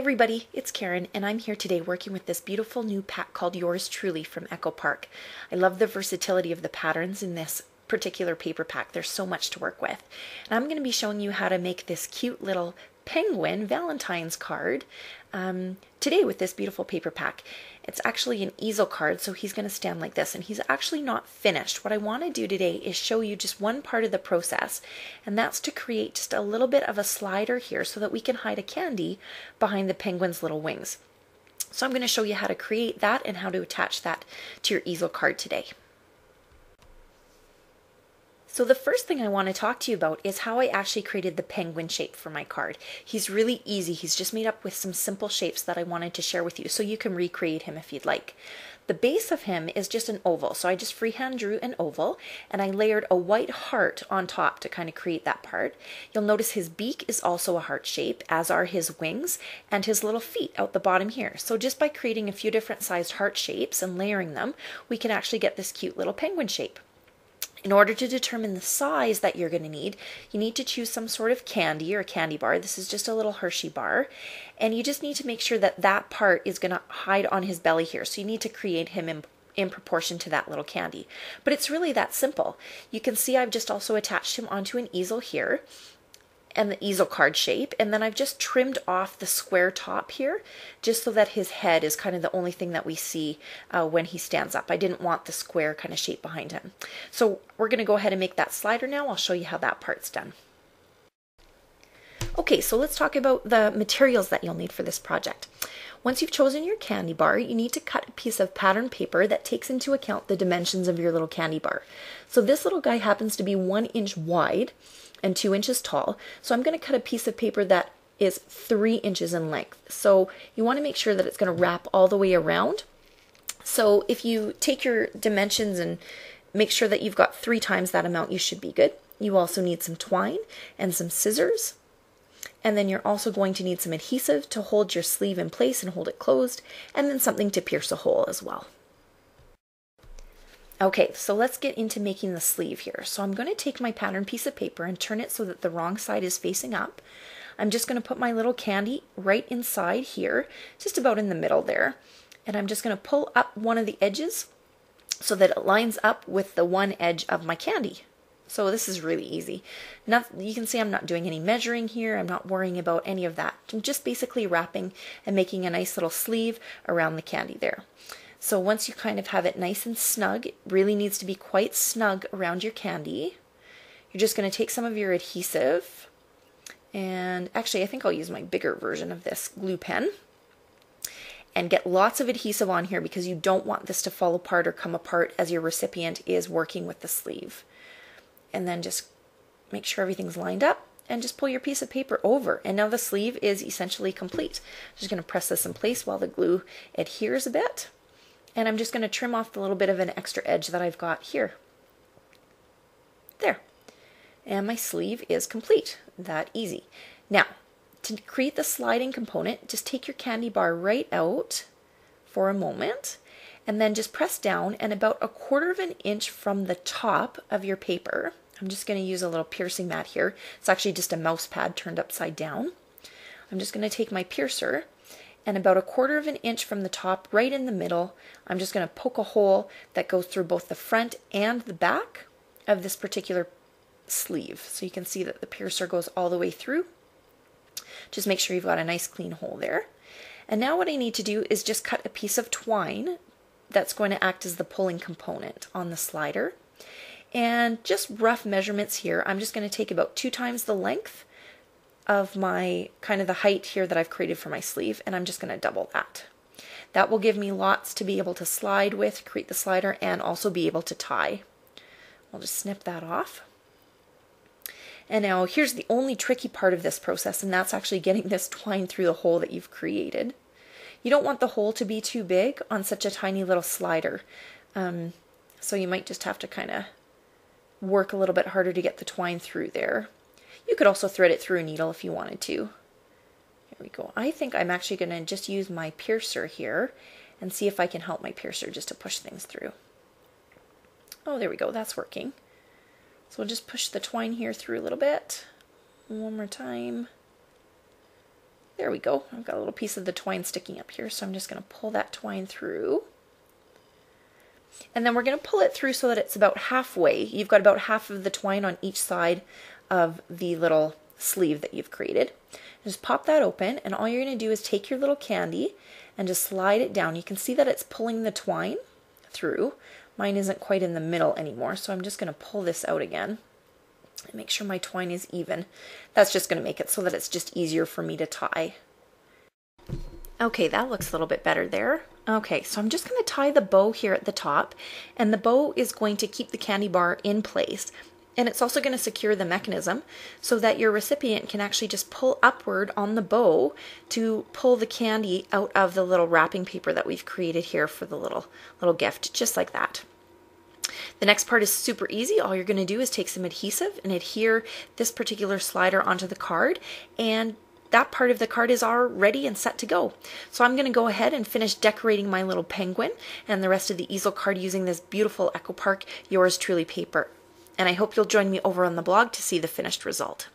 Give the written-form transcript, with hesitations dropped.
everybody, it's Karen and I'm here today working with this beautiful new pack called Yours Truly from Echo Park. I love the versatility of the patterns in this particular paper pack. There's so much to work with. And I'm going to be showing you how to make this cute little penguin Valentine's card today with this beautiful paper pack. It's actually an easel card, so he's going to stand like this, and he's actually not finished. What I want to do today is show you just one part of the process, and that's to create just a little bit of a slider here so that we can hide a candy behind the penguin's little wings. So I'm going to show you how to create that and how to attach that to your easel card today. So the first thing I want to talk to you about is how I actually created the penguin shape for my card. He's really easy. He's just made up with some simple shapes that I wanted to share with you so you can recreate him if you'd like. The base of him is just an oval, so I just freehand drew an oval and I layered a white heart on top to kind of create that part. You'll notice his beak is also a heart shape, as are his wings and his little feet out the bottom here. So just by creating a few different sized heart shapes and layering them, we can actually get this cute little penguin shape. In order to determine the size that you're going to need, you need to choose some sort of candy or a candy bar. This is just a little Hershey bar. And you just need to make sure that that part is going to hide on his belly here. So you need to create him in proportion to that little candy. But it's really that simple. You can see I've just also attached him onto an easel here, and the easel card shape, and then I've just trimmed off the square top here just so that his head is kind of the only thing that we see when he stands up. I didn't want the square kind of shape behind him. So we're going to go ahead and make that slider now. I'll show you how that part's done. Okay, so let's talk about the materials that you'll need for this project. Once you've chosen your candy bar, you need to cut a piece of pattern paper that takes into account the dimensions of your little candy bar. So this little guy happens to be 1 inch wide and 2 inches tall. So I'm going to cut a piece of paper that is 3 inches in length. So you want to make sure that it's going to wrap all the way around. So if you take your dimensions and make sure that you've got 3 times that amount, you should be good. You also need some twine and some scissors. And then you're also going to need some adhesive to hold your sleeve in place and hold it closed, and then something to pierce a hole as well. Okay, so let's get into making the sleeve here. So I'm going to take my pattern piece of paper and turn it so that the wrong side is facing up. I'm just going to put my little candy right inside here, just about in the middle there. And I'm just going to pull up one of the edges so that it lines up with the one edge of my candy. So this is really easy. Now, you can see I'm not doing any measuring here. I'm not worrying about any of that. I'm just basically wrapping and making a nice little sleeve around the candy there. So once you kind of have it nice and snug, it really needs to be quite snug around your candy. You're just going to take some of your adhesive, and actually I think I'll use my bigger version of this glue pen, and get lots of adhesive on here because you don't want this to fall apart or come apart as your recipient is working with the sleeve. And then just make sure everything's lined up and just pull your piece of paper over. And now the sleeve is essentially complete. I'm just going to press this in place while the glue adheres a bit. And I'm just going to trim off the little bit of an extra edge that I've got here. There. And my sleeve is complete. That easy. Now, to create the sliding component, just take your candy bar right out for a moment, and then just press down, and about 1/4 of an inch from the top of your paper, I'm just going to use a little piercing mat here. It's actually just a mouse pad turned upside down. I'm just going to take my piercer, and about 1/4 of an inch from the top, right in the middle, I'm just going to poke a hole that goes through both the front and the back of this particular sleeve. So you can see that the piercer goes all the way through. Just make sure you've got a nice clean hole there. And now what I need to do is just cut a piece of twine that's going to act as the pulling component on the slider. And just rough measurements here, I'm just going to take about 2 times the length of my kind of the height here that I've created for my sleeve, and I'm just going to double that. That will give me lots to be able to slide with, create the slider, and also be able to tie. I'll just snip that off. And now here's the only tricky part of this process, and that's actually getting this twine through the hole that you've created. You don't want the hole to be too big on such a tiny little slider, so you might just have to kind of work a little bit harder to get the twine through there. You could also thread it through a needle if you wanted to. Here we go. I think I'm actually going to just use my piercer here and see if I can help my piercer just to push things through. Oh, there we go. That's working. So we'll just push the twine here through a little bit. One more time. There we go. I've got a little piece of the twine sticking up here, so I'm just going to pull that twine through. And then we're going to pull it through so that it's about halfway. You've got about half of the twine on each side of the little sleeve that you've created. Just pop that open, and all you're going to do is take your little candy and just slide it down. You can see that it's pulling the twine through. Mine isn't quite in the middle anymore, so I'm just going to pull this out again and make sure my twine is even. That's just going to make it so that it's just easier for me to tie. Okay, that looks a little bit better there. Okay, so I'm just going to tie the bow here at the top, and the bow is going to keep the candy bar in place. And it's also going to secure the mechanism so that your recipient can actually just pull upward on the bow to pull the candy out of the little wrapping paper that we've created here for the little gift, just like that. The next part is super easy. All you're going to do is take some adhesive and adhere this particular slider onto the card, and that part of the card is all ready and set to go. So I'm going to go ahead and finish decorating my little penguin and the rest of the easel card using this beautiful Echo Park Yours Truly paper. And I hope you'll join me over on the blog to see the finished result.